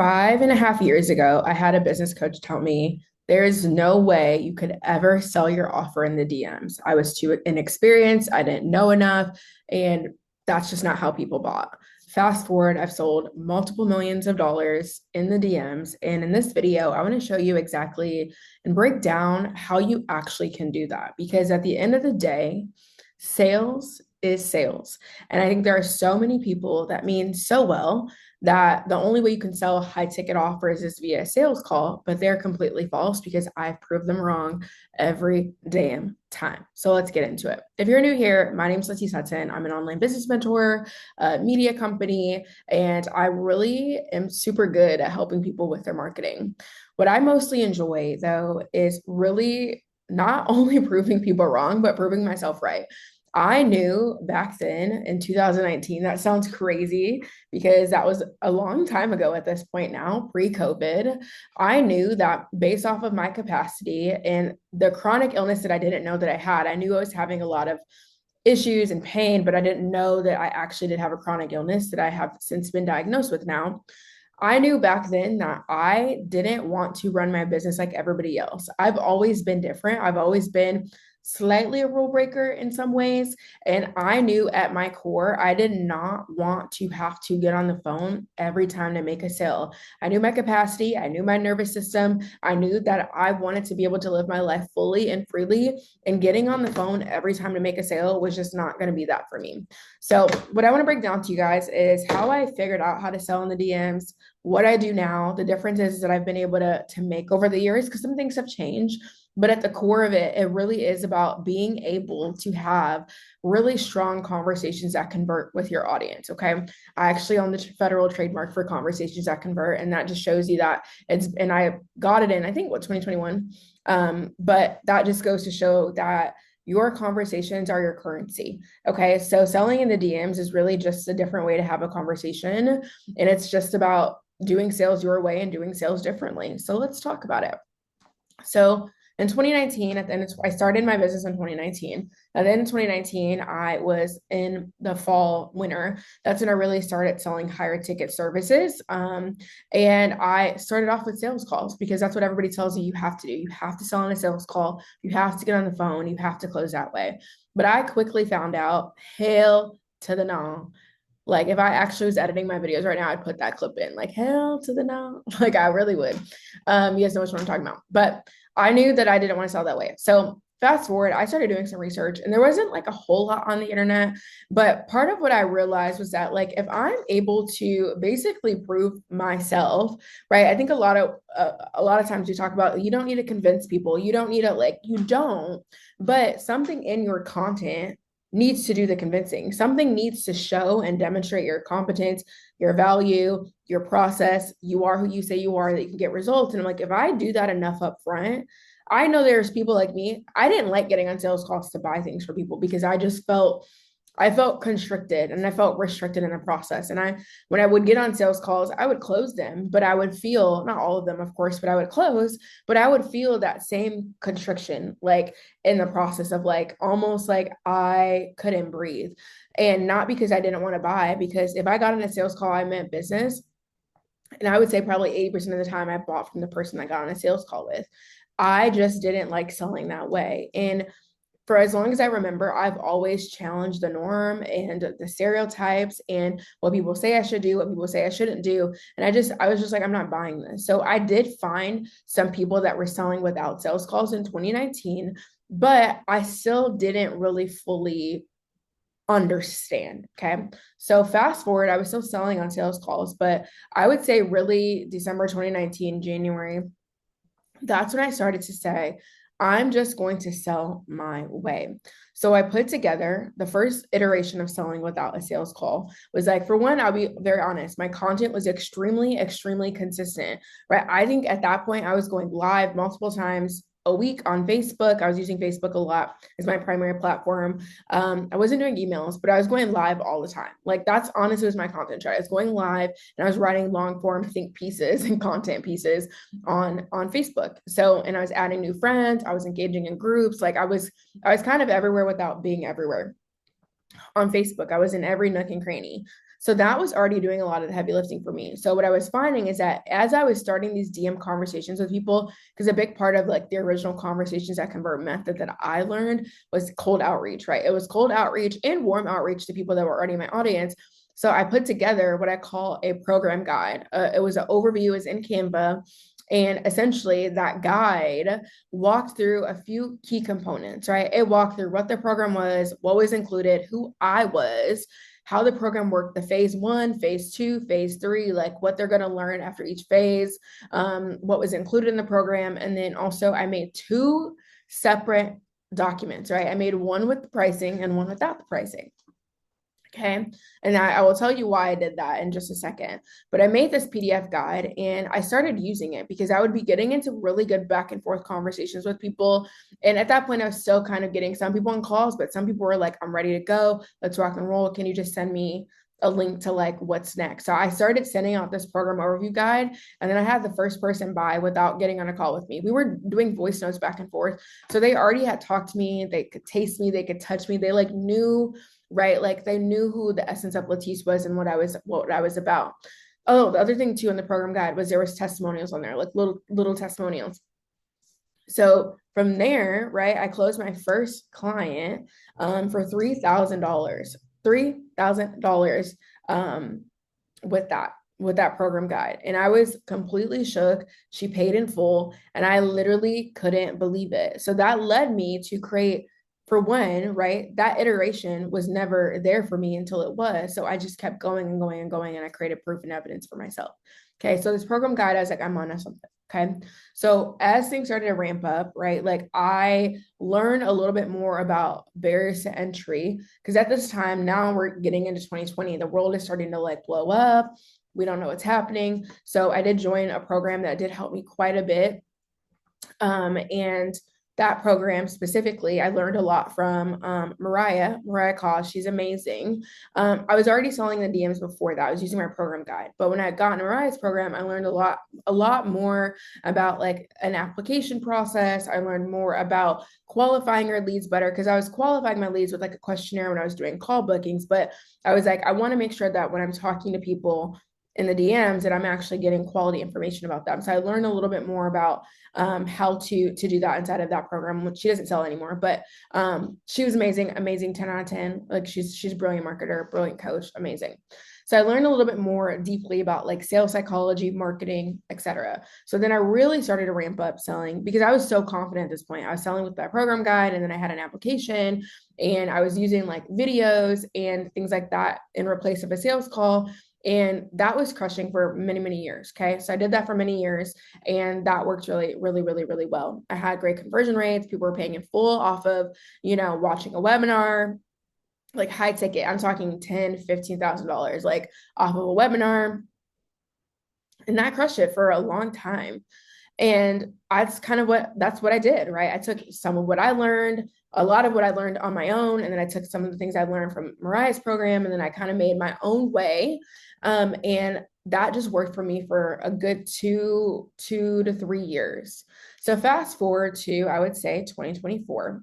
5.5 years ago, I had a business coach tell me there is no way you could ever sell your offer in the DMs. I was too inexperienced, I didn't know enough, and that's just not how people bought. Fast forward, I've sold multiple millions of dollars in the DMs. And in this video, I want to show you exactly and break down how you actually can do that. Because at the end of the day, sales is sales. And I think there are so many people that mean so well that the only way you can sell high ticket offers is via a sales call, but they're completely false because I've proved them wrong every damn time. So let's get into it. If you're new here, my name is Lindsay Sutton. I'm an online business mentor, a media company, and I really am super good at helping people with their marketing. What I mostly enjoy, though, is really not only proving people wrong, but proving myself right. I knew back then in 2019, that sounds crazy because that was a long time ago at this point now, pre-COVID. I knew that based off of my capacity and the chronic illness that I didn't know that I had, I knew I was having a lot of issues and pain, but I didn't know that I actually did have a chronic illness that I have since been diagnosed with now. I knew back then that I didn't want to run my business like everybody else. I've always been different. I've always been slightly a rule breaker in some ways. And I knew at my core, I did not want to have to get on the phone every time to make a sale. I knew my capacity, I knew my nervous system, I knew that I wanted to be able to live my life fully and freely. And getting on the phone every time to make a sale was just not going to be that for me. So, what I want to break down to you guys is how I figured out how to sell in the DMs, what I do now, the differences that I've been able to make over the years, because some things have changed. But at the core of it, it really is about being able to have really strong conversations that convert with your audience. Okay. I actually own the federal trademark for conversations that convert. And that just shows you that and I got it in, I think, 2021. But that just goes to show that your conversations are your currency. Okay. So selling in the DMs is really just a different way to have a conversation. And it's just about doing sales your way and doing sales differently. So let's talk about it. So in 2019, at the end, I started my business in 2019. And then in 2019, I was in the fall, winter. That's when I really started selling higher ticket services. And I started off with sales calls because that's what everybody tells you have to do. You have to sell on a sales call. You have to get on the phone. You have to close that way. But I quickly found out, hell to the no. Like if I actually was editing my videos right now, I'd put that clip in, like hell to the no. Like I really would. You guys know what I'm talking about. But I knew that I didn't want to sell that way. So fast forward, I started doing some research and there wasn't like a whole lot on the internet. But part of what I realized was that like if I'm able to basically prove myself, right? I think a lot of times we talk about you don't need to convince people. You don't need to you don't, but something in your content needs to do the convincing. Something needs to show and demonstrate your competence, your value, your process. You are who you say you are, that you can get results. And I'm like, if I do that enough up front, I know there's people like me. I didn't like getting on sales calls to buy things for people because I felt constricted and I felt restricted in the process. And when I would get on sales calls, I would close them, but I would feel, not all of them, of course, but I would close, but I would feel that same constriction, like in the process of like, almost like I couldn't breathe. And not because I didn't want to buy, because if I got on a sales call, I meant business. And I would say probably 80% of the time I bought from the person I got on a sales call with. I just didn't like selling that way. And for as long as I remember, I've always challenged the norm and the stereotypes and what people say I should do, what people say I shouldn't do. And I was just like, I'm not buying this. So I did find some people that were selling without sales calls in 2019, but I still didn't really fully understand. Okay. So fast forward, I was still selling on sales calls, but I would say really December 2019, January, that's when I started to say, I'm just going to sell my way. So I put together the first iteration of selling without a sales call was like, for one, I'll be very honest, my content was extremely, extremely consistent, right? I think at that point I was going live multiple times a week on Facebook. I was using Facebook a lot as my primary platform. I wasn't doing emails, but I was going live all the time. Like that's honestly was my content chart. I was going live and I was writing long form think pieces and content pieces on Facebook. So, and I was adding new friends. I was engaging in groups. Like I was kind of everywhere without being everywhere. On Facebook, I was in every nook and cranny. So that was already doing a lot of the heavy lifting for me. So what I was finding is that as I was starting these DM conversations with people, because a big part of like the original conversations that convert method that I learned was cold outreach, right? It was cold outreach and warm outreach to people that were already in my audience. So I put together what I call a program guide. It was an overview, it was in Canva. And essentially, that guide walked through a few key components, right? It walked through what the program was, what was included, who I was, how the program worked, the phase 1, phase 2, phase 3, like what they're going to learn after each phase, what was included in the program. And then also, I made 2 separate documents, right? I made one with the pricing and one without the pricing. Okay. And I will tell you why I did that in just a second. But I made this PDF guide and I started using it because I would be getting into really good back and forth conversations with people. And at that point, I was still kind of getting some people on calls, but some people were like, I'm ready to go. Let's rock and roll. Can you just send me a link to like what's next? So I started sending out this program overview guide. And then I had the first person buy without getting on a call with me. We were doing voice notes back and forth. So they already had talked to me. They could taste me. They could touch me. They like knew, right? Like they knew who the essence of Latisse was and what I was about. Oh, the other thing too in the program guide was there was testimonials on there, like little testimonials. So from there, right, I closed my first client for $3,000, $3,000 with that program guide. And I was completely shook. She paid in full and I literally couldn't believe it. So that led me to create, for one, right, that iteration was never there for me until it was. So I just kept going and going and going, and I created proof and evidence for myself. Okay. So this program guide, I was like, I'm on to something. Okay. So as things started to ramp up, right, like I learned a little bit more about barriers to entry because at this time, now we're getting into 2020, the world is starting to like blow up. We don't know what's happening. So I did join a program that did help me quite a bit. And that program specifically, I learned a lot from Mariah Cause. She's amazing. I was already selling the DMs before that. I was using my program guide. But when I got in Mariah's program, I learned a lot more about like an application process. I learned more about qualifying your leads better because I was qualifying my leads with like a questionnaire when I was doing call bookings. But I was like, I want to make sure that when I'm talking to people in the DMs that I'm actually getting quality information about them. So I learned a little bit more about how to do that inside of that program, which she doesn't sell anymore, but she was amazing 10 out of 10. Like she's a brilliant marketer, brilliant coach, amazing. So I learned a little bit more deeply about like sales psychology, marketing, etc. So then I really started to ramp up selling because I was so confident at this point. I was selling with that program guide and then I had an application and I was using like videos and things like that in replace of a sales call. And that was crushing for many, many years. Okay. So I did that for many years and that worked really, really, really, really well. I had great conversion rates. People were paying in full off of, watching a webinar, like high ticket. I'm talking $10,000, $15,000, like off of a webinar. And that crushed it for a long time. And that's what I did, right? I took some of what I learned, a lot of what I learned on my own. And then I took some of the things I learned from Mariah's program. And then I kind of made my own way. And that just worked for me for a good 2 to 3 years. So fast forward to, I would say 2024.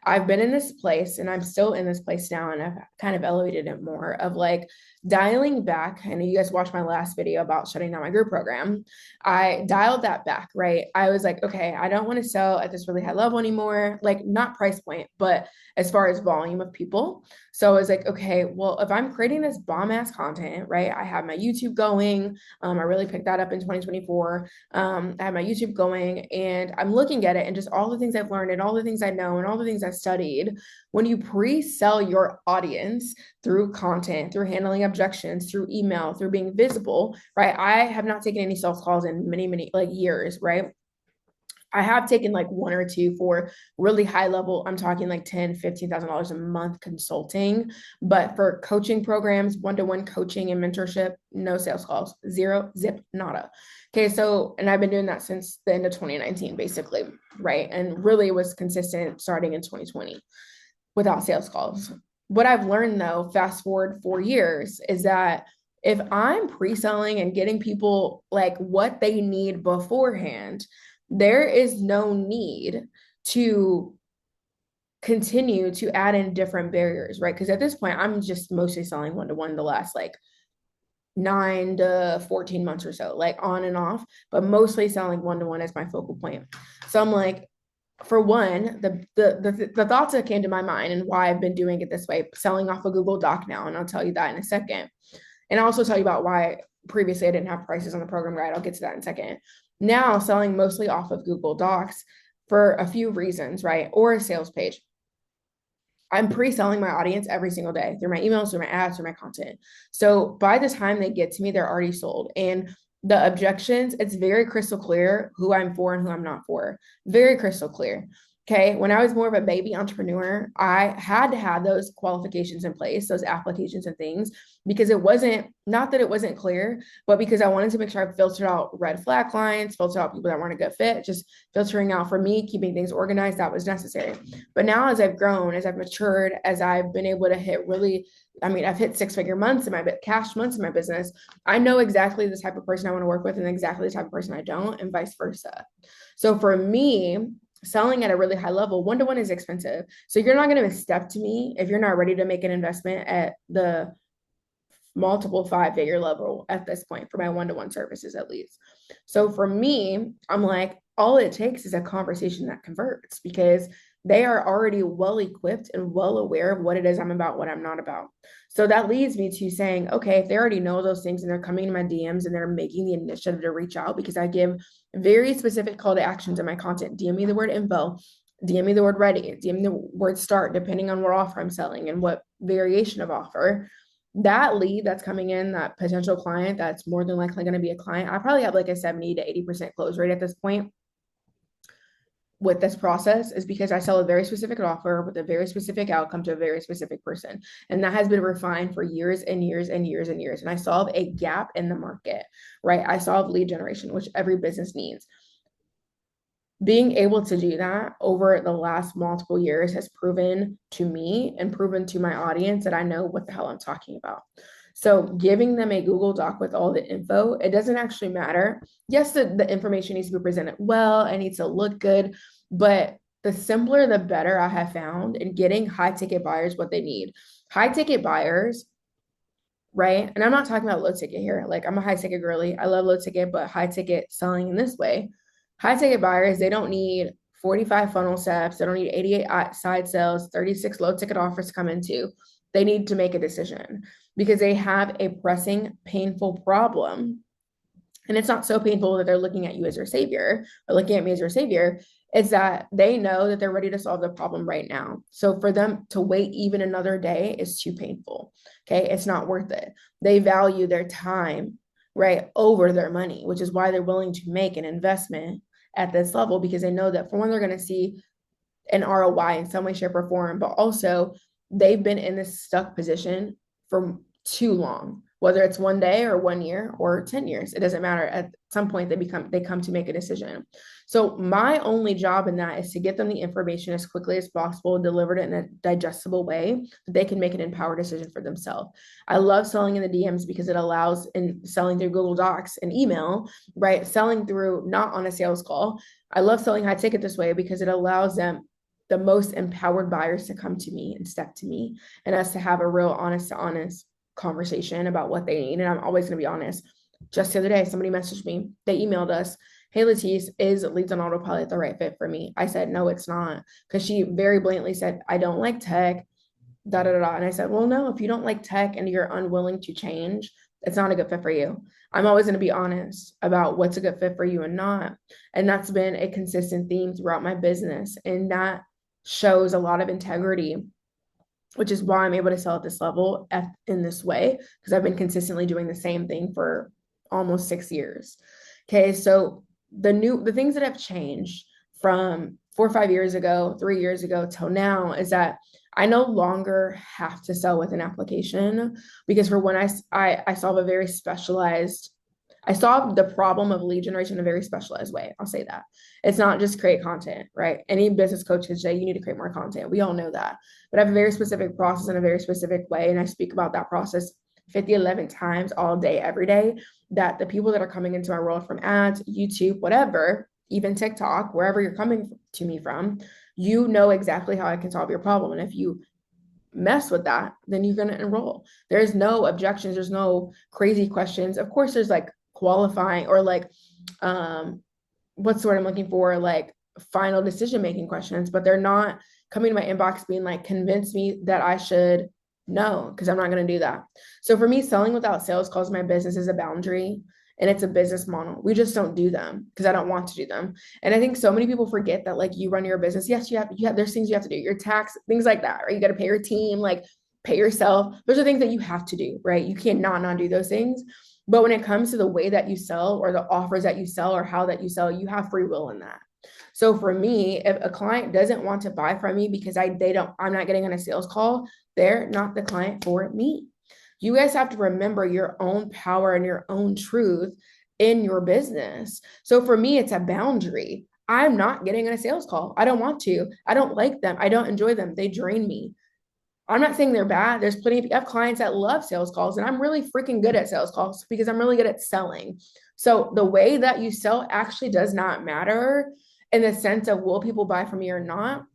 I've been in this place and I'm still in this place now. And I've kind of elevated it more of like dialing back. I know you guys watched my last video about shutting down my group program. I dialed that back, right? I was like, okay, I don't want to sell at this really high level anymore, like not price point, but as far as volume of people. So I was like, okay, well, if I'm creating this bomb ass content, right? I have my YouTube going. I really picked that up in 2024. I have my YouTube going and I'm looking at it and just all the things I've learned and all the things I know and all the things I've studied. When you pre-sell your audience through content, through handling objections, through email, through being visible, right? I have not taken any sales calls in many, many like years, right? I have taken like one or two for really high level. I'm talking like $10,000, $15,000 a month consulting, but for coaching programs, one-to-one coaching and mentorship, no sales calls, zero, zip, nada. Okay. So, and I've been doing that since the end of 2019, basically. Right. And really was consistent starting in 2020 without sales calls. What I've learned though, fast forward 4 years, is that if I'm pre-selling and getting people like what they need beforehand, there is no need to continue to add in different barriers, right? Because at this point, I'm just mostly selling one-to-one the last like 9 to 14 months or so, like on and off, but mostly selling one-to-one as my focal point. So I'm like, for one, the thoughts that came to my mind and why I've been doing it this way, selling off a Google Doc now, and I'll tell you that in a second. And I'll also tell you about why previously I didn't have prices on the program guide. I'll get to that in a second. Now selling mostly off of Google Docs for a few reasons, right? Or a sales page. I'm pre-selling my audience every single day through my emails, through my ads, through my content. So by the time they get to me, they're already sold. And the objections, it's very crystal clear who I'm for and who I'm not for. Very crystal clear. Okay. When I was more of a baby entrepreneur, I had to have those qualifications in place, those applications and things, because it wasn't, not that it wasn't clear, but because I wanted to make sure I filtered out red flag clients, filtered out people that weren't a good fit, just filtering out for me, keeping things organized, that was necessary. But now as I've grown, as I've matured, as I've been able to hit really, I mean, I've hit 6-figure months in my cash months in my business. I know exactly the type of person I want to work with and exactly the type of person I don't, and vice versa. So for me, selling at a really high level, one-to-one is expensive. So you're not going to step to me if you're not ready to make an investment at the multiple 5-figure level at this point for my one-to-one services, at least. So for me, I'm like, all it takes is a conversation that converts, because they are already well equipped and well aware of what it is I'm about, what I'm not about. So that leads me to saying, okay, if they already know those things and they're coming to my DMs and they're making the initiative to reach out, because I give very specific call to actions in my content. DM me the word info, DM me the word ready, DM me the word start, depending on what offer I'm selling and what variation of offer. That lead that's coming in, that potential client that's more than likely going to be a client, I probably have like a 70 to 80% close rate at this point with this process, is because I sell a very specific offer with a very specific outcome to a very specific person. And that has been refined for years and years and years and years. And I solve a gap in the market, right? I solve lead generation, which every business needs. Being able to do that over the last multiple years has proven to me and proven to my audience that I know what the hell I'm talking about. So giving them a Google Doc with all the info, it doesn't actually matter. Yes, the information needs to be presented well, it needs to look good, but the simpler, the better I have found in getting high ticket buyers what they need. High ticket buyers, right? And I'm not talking about low ticket here. Like, I'm a high ticket girly. I love low ticket, but high ticket selling in this way. High ticket buyers, they don't need 45 funnel steps. They don't need 88 side sales, 36 low ticket offers to come into. They need to make a decision because they have a pressing, painful problem. And it's not so painful that they're looking at you as your savior or looking at me as your savior. It's that they know that they're ready to solve the problem right now. So for them to wait even another day is too painful. Okay. It's not worth it. They value their time, right, over their money, which is why they're willing to make an investment at this level, because they know that for one, they're going to see an ROI in some way, shape, or form, but also they've been in this stuck position for too long, whether it's one day or 1 year or 10 years, it doesn't matter. At some point they come to make a decision. So my only job in that is to get them the information as quickly as possible, delivered it in a digestible way that they can make an empowered decision for themselves. I love selling in the DMs because it allows, in selling through Google Docs and email, right? Selling through, not on a sales call. I love selling high ticket this way because it allows them, the most empowered buyers, to come to me and step to me and us to have a real honest to honest conversation about what they need. And I'm always going to be honest. Just the other day, somebody messaged me. They emailed us, "Hey, Latisse, is Leads on Autopilot the right fit for me?" I said, "No, it's not." Because she very blatantly said, "I don't like tech, da da da." And I said, "Well, no, if you don't like tech and you're unwilling to change, it's not a good fit for you." I'm always going to be honest about what's a good fit for you and not. And that's been a consistent theme throughout my business. And that shows a lot of integrity, which is why I'm able to sell at this level in this way, because I've been consistently doing the same thing for almost 6 years. Okay, so the things that have changed from 4 or 5 years ago, 3 years ago till now is that I no longer have to sell with an application, because for when I solve a very specialized, I solve the problem of lead generation in a very specialized way. I'll say that. It's not just create content, right? Any business coach can say you need to create more content. We all know that. But I have a very specific process in a very specific way. And I speak about that process 50, 11 times all day, every day, that the people that are coming into my world from ads, YouTube, whatever, even TikTok, wherever you're coming to me from, you know exactly how I can solve your problem. And if you mess with that, then you're going to enroll. There's no objections. There's no crazy questions. Of course, there's like qualifying or like, what's the word I'm looking for? Like final decision making questions, but they're not coming to my inbox being like, convince me that I should know, because I'm not going to do that. So for me, selling without sales calls my business is a boundary and it's a business model. We just don't do them because I don't want to do them. And I think so many people forget that like you run your business. Yes, there's things you have to do, your tax, things like that, right? You got to pay your team, like pay yourself. Those are things that you have to do, right? You cannot not do those things. But when it comes to the way that you sell or the offers that you sell or how that you sell, you have free will in that. So for me, if a client doesn't want to buy from me because I'm not getting on a sales call, they're not the client for me. You guys have to remember your own power and your own truth in your business. So for me, it's a boundary. I'm not getting on a sales call. I don't want to. I don't like them. I don't enjoy them. They drain me. I'm not saying they're bad. There's plenty of I have clients that love sales calls, and I'm really freaking good at sales calls because I'm really good at selling. So the way that you sell actually does not matter in the sense of will people buy from you or not.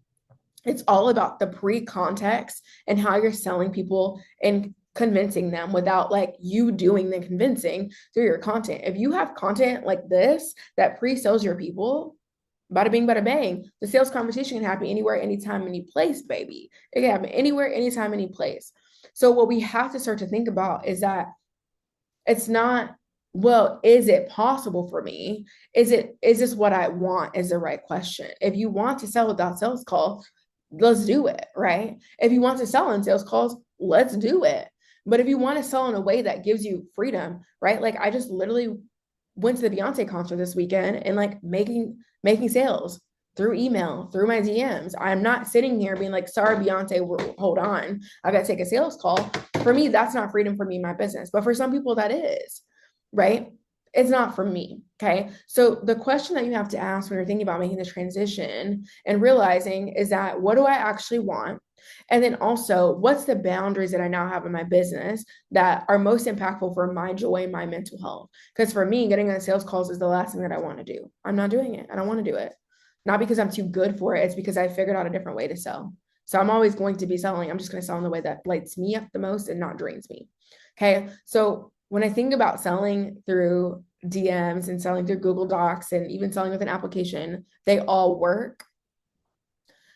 It's all about the pre-context and how you're selling people and convincing them without like you doing the convincing through your content. If you have content like this that pre-sells your people, bada bing, bada bang, the sales conversation can happen anywhere, anytime, any place, baby. It can happen anywhere, anytime, any place. So what we have to start to think about is that it's not, well, is it possible for me? Is this what I want is the right question. If you want to sell without sales calls, let's do it, right? If you want to sell in sales calls, let's do it. But if you want to sell in a way that gives you freedom, right? Like I just literally went to the Beyonce concert this weekend and like making sales through email, through my DMs. I'm not sitting here being like, sorry, Beyonce, hold on, I got to take a sales call. For me, that's not freedom for me, my business. But for some people, that is, right? It's not for me. Okay. So the question that you have to ask when you're thinking about making the transition and realizing is that what do I actually want? And then also, what's the boundaries that I now have in my business that are most impactful for my joy and my mental health? Because for me, getting on sales calls is the last thing that I want to do. I'm not doing it. I don't want to do it. Not because I'm too good for it. It's because I figured out a different way to sell. So I'm always going to be selling. I'm just going to sell in the way that lights me up the most and not drains me. Okay. So when I think about selling through DMs and selling through Google Docs and even selling with an application, they all work.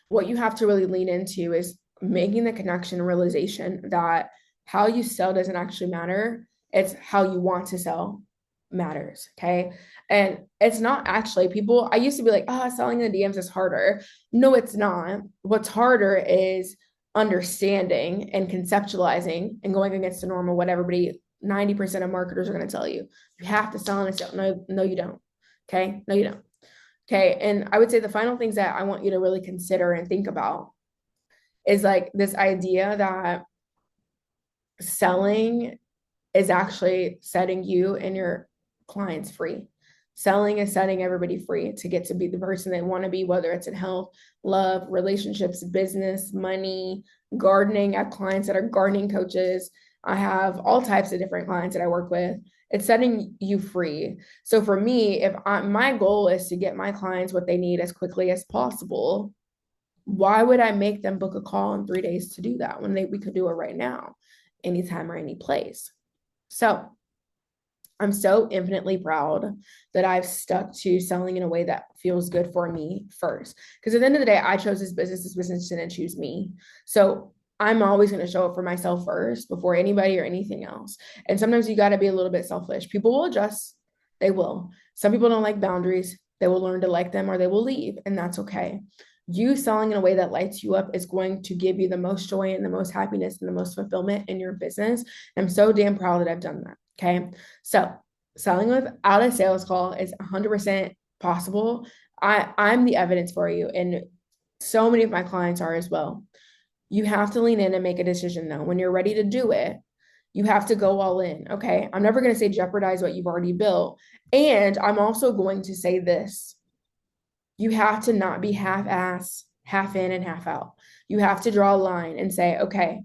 What you have to really lean into is making the connection realization that how you sell doesn't actually matter. It's how you want to sell matters. Okay. And it's not actually people, I used to be like, selling in the DMs is harder. No, it's not. What's harder is understanding and conceptualizing and going against the normal, what everybody, 90% of marketers are going to tell you. You have to sell in a sale. No, you don't. Okay. No, you don't. Okay. And I would say the final things that I want you to really consider and think about is like this idea that selling is actually setting you and your clients free. Selling is setting everybody free to get to be the person they want to be, whether it's in health, love, relationships, business, money, gardening. I have clients that are gardening coaches. I have all types of different clients that I work with. It's setting you free. So for me, my goal is to get my clients what they need as quickly as possible, why would I make them book a call in 3 days to do that when we could do it right now, anytime or any place? So I'm so infinitely proud that I've stuck to selling in a way that feels good for me first. Because at the end of the day, I chose this business didn't choose me. So I'm always going to show up for myself first before anybody or anything else. And sometimes you got to be a little bit selfish. People will adjust. They will. Some people don't like boundaries. They will learn to like them or they will leave. And that's okay. You selling in a way that lights you up is going to give you the most joy and the most happiness and the most fulfillment in your business. I'm so damn proud that I've done that. Okay. So selling without a sales call is 100% possible. I'm the evidence for you. And so many of my clients are as well. You have to lean in and make a decision though. When you're ready to do it, you have to go all in. Okay. I'm never going to say jeopardize what you've already built. And I'm also going to say this. You have to not be half ass, half in and half out. You have to draw a line and say, okay,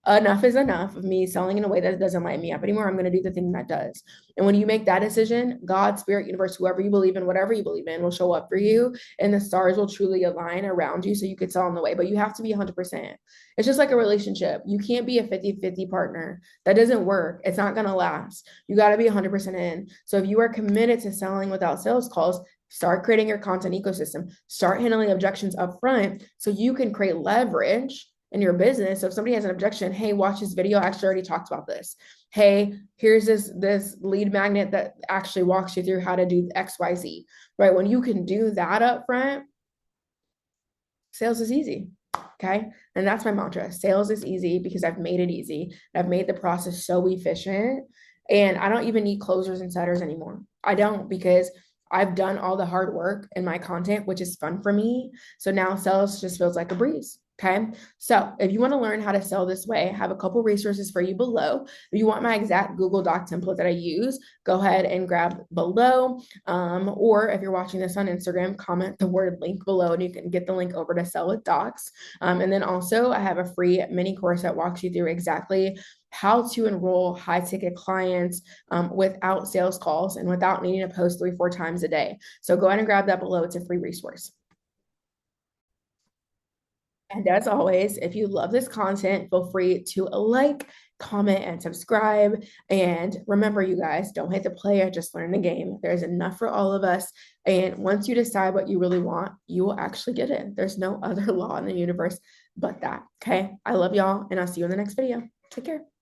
enough is enough of me selling in a way that doesn't light me up anymore. I'm going to do the thing that does. And when you make that decision, God, spirit, universe, whoever you believe in, whatever you believe in, will show up for you, and the stars will truly align around you so you could sell in the way. But you have to be 100%. It's just like a relationship. You can't be a 50-50 partner. That doesn't work. It's not going to last. You got to be 100% in. So if you are committed to selling without sales calls, start creating your content ecosystem, start handling objections up front so you can create leverage in your business. So if somebody has an objection, hey, watch this video. I actually already talked about this. Hey, here's this lead magnet that actually walks you through how to do XYZ, right? When you can do that up front, sales is easy. Okay. And that's my mantra. Sales is easy because I've made it easy. I've made the process so efficient. And I don't even need closers and setters anymore. I don't, because I've done all the hard work in my content, which is fun for me. So now sales just feels like a breeze. Okay. So if you want to learn how to sell this way, I have a couple resources for you below. If you want my exact Google Doc template that I use, go ahead and grab below. Or if you're watching this on Instagram, comment the word link below and you can get the link over to Sell with Docs. And then also I have a free mini course that walks you through exactly how to enroll high ticket clients without sales calls and without needing to post 3-4 times a day. So go ahead and grab that below. It's a free resource. And as always, if you love this content, feel free to like, comment, and subscribe. And remember, you guys, don't hit the play, just learn the game. There's enough for all of us. And once you decide what you really want, you will actually get it. There's no other law in the universe but that. Okay. I love y'all, and I'll see you in the next video. Take care.